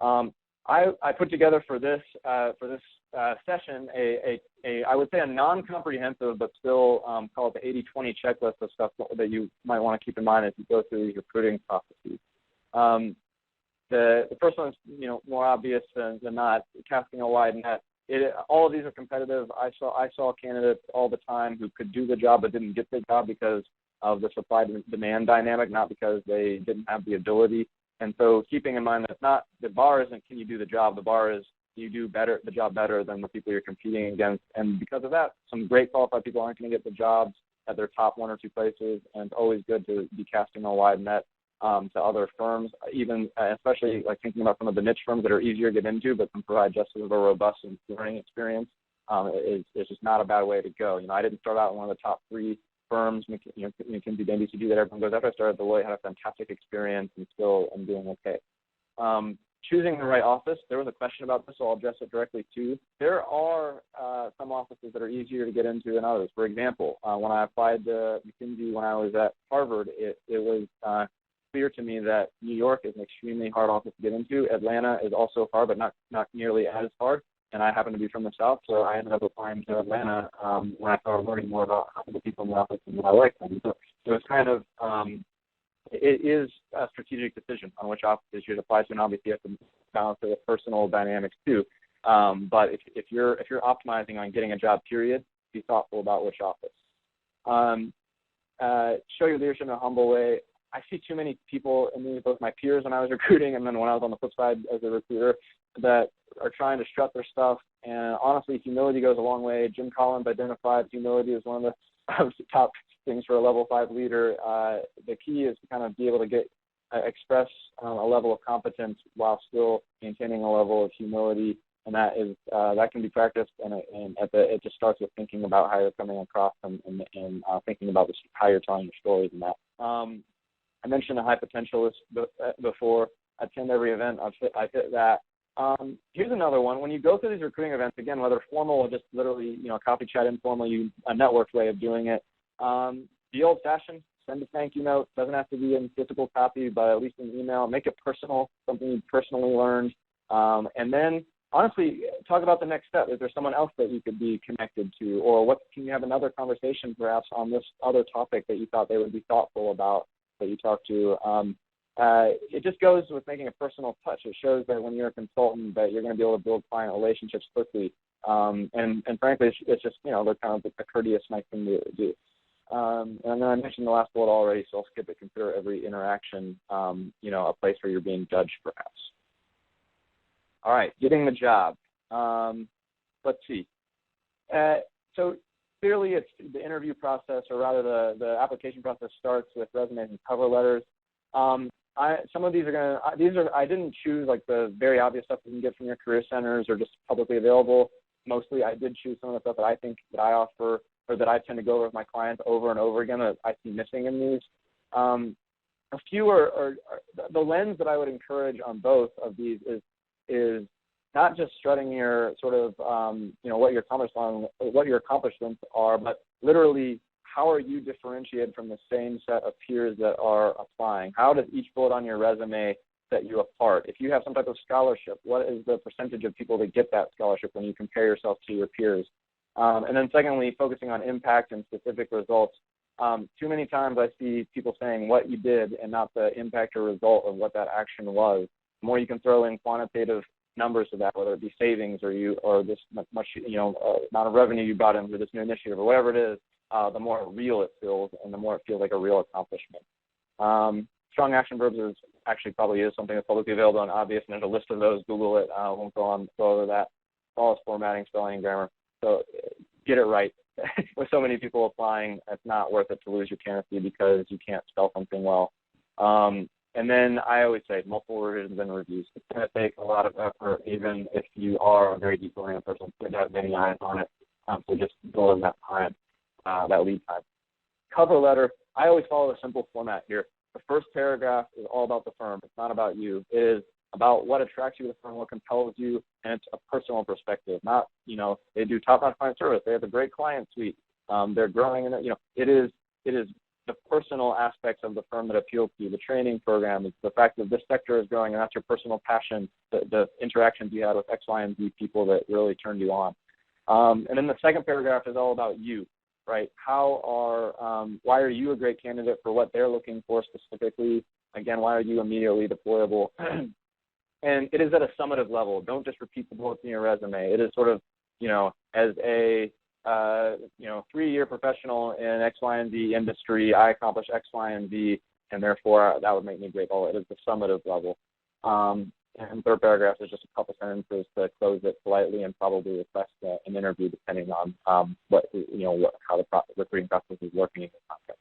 I put together for this session I would say a non-comprehensive but still call it the 80-20 checklist of stuff that you might want to keep in mind as you go through these recruiting processes. The first one is more obvious than not, casting a wide net. All of these are competitive. I saw candidates all the time who could do the job but didn't get the job because of the supply-demand dynamic, not because they didn't have the ability. And so keeping in mind that not the bar isn't can you do the job, the bar is you do the job better than the people you're competing against. And because of that, some great qualified people aren't going to get the jobs at their top one or two places, and it's always good to be casting a wide net to other firms, even especially like thinking about some of the niche firms that are easier to get into but can provide just as a robust and learning experience. Is just not a bad way to go. I didn't start out in one of the top three firms, McKinsey, BCG, that everyone goes after. I started at Deloitte, had a fantastic experience, and still am doing okay. Choosing the right office, there was a question about this, so I'll address it directly too. There are some offices that are easier to get into than others. For example, when I applied to McKinsey when I was at Harvard, it was clear to me that New York is an extremely hard office to get into. Atlanta is also hard, but not nearly as hard. And I happen to be from the South, so I ended up applying to Atlanta when I started learning more about the people in the office and what I liked them. So it's kind of it is a strategic decision on which office you should apply to, and obviously you have to balance it with personal dynamics too. But if you're optimizing on getting a job, period, be thoughtful about which office. Show your leadership in a humble way. I see too many people, both my peers when I was recruiting and then when I was on the flip side as a recruiter, that are trying to strut their stuff. And honestly, humility goes a long way. Jim Collins identified humility as one of the top things for a level 5 leader. The key is to kind of be able to express a level of competence while still maintaining a level of humility, and that can be practiced. And it just starts with thinking about how you're coming across and thinking about how you're telling your stories and that. I mentioned a high potentialist before. Attend every event. I've hit that. Here's another one. When you go through these recruiting events, again, whether formal or just literally, coffee chat informal, a networked way of doing it, be old-fashioned. Send a thank you note. Doesn't have to be in physical copy, but at least in email. Make it personal, something you personally learned. And then, honestly, talk about the next step. Is there someone else that you could be connected to? Or can you have another conversation perhaps on this other topic that you thought they would be thoughtful about that you talked to? It just goes with making a personal touch. It shows that when you're a consultant that you're going to be able to build client relationships quickly. And frankly, it's just, they're kind of a courteous, nice thing to do. And then I mentioned the last bullet already, so I'll skip it. Consider every interaction, a place where you're being judged, perhaps. All right, getting the job. Let's see. So clearly, it's the interview process, or rather the application process starts with resumes and cover letters. Some of these I didn't choose like the very obvious stuff you can get from your career centers or just publicly available. Mostly I did choose some of the stuff that I think that I offer or that I tend to go over with my clients over and over again that I see missing in these. A few are the lens that I would encourage on both of these is not just strutting your sort of, what your accomplishments are, but literally how are you differentiated from the same set of peers that are applying? How does each bullet on your resume set you apart? If you have some type of scholarship, what is the percentage of people that get that scholarship when you compare yourself to your peers? And then secondly, focusing on impact and specific results. Too many times I see people saying what you did and not the impact or result of what that action was. The more you can throw in quantitative numbers to that, whether it be savings or this much amount of revenue you brought in for this new initiative or whatever it is, the more real it feels and the more it feels like a real accomplishment. Strong action verbs probably is something that's publicly available and obvious, and there's a list of those. Google it. I won't go over that. Flawless formatting, spelling, and grammar. So get it right. With so many people applying, it's not worth it to lose your candidacy because you can't spell something well. And then I always say multiple revisions and reviews. It's going to take a lot of effort, even if you are a very deep-oriented person. You have many eyes on it. So just build in that time, that lead time. Cover letter, I always follow a simple format here. The first paragraph is all about the firm. It's not about you. It is about what attracts you to the firm, what compels you, and it's a personal perspective. Not, they do top-notch client service. They have a great client suite. They're growing, and it is the personal aspects of the firm that appeal to you, the training program, the fact that this sector is growing and that's your personal passion, the interactions you had with X, Y, and Z people that really turned you on. And then the second paragraph is all about you, right? Why are you a great candidate for what they're looking for specifically? Again, why are you immediately deployable? And it is at a summative level. Don't just repeat the bullets in your resume. It is sort of, as a 3-year professional in X, Y, and Z industry, I accomplished X, Y, and Z, and therefore that would make me great. It is the summative level. And third paragraph is just a couple sentences to close it politely and probably request an interview depending on how the recruiting process is working in your contract.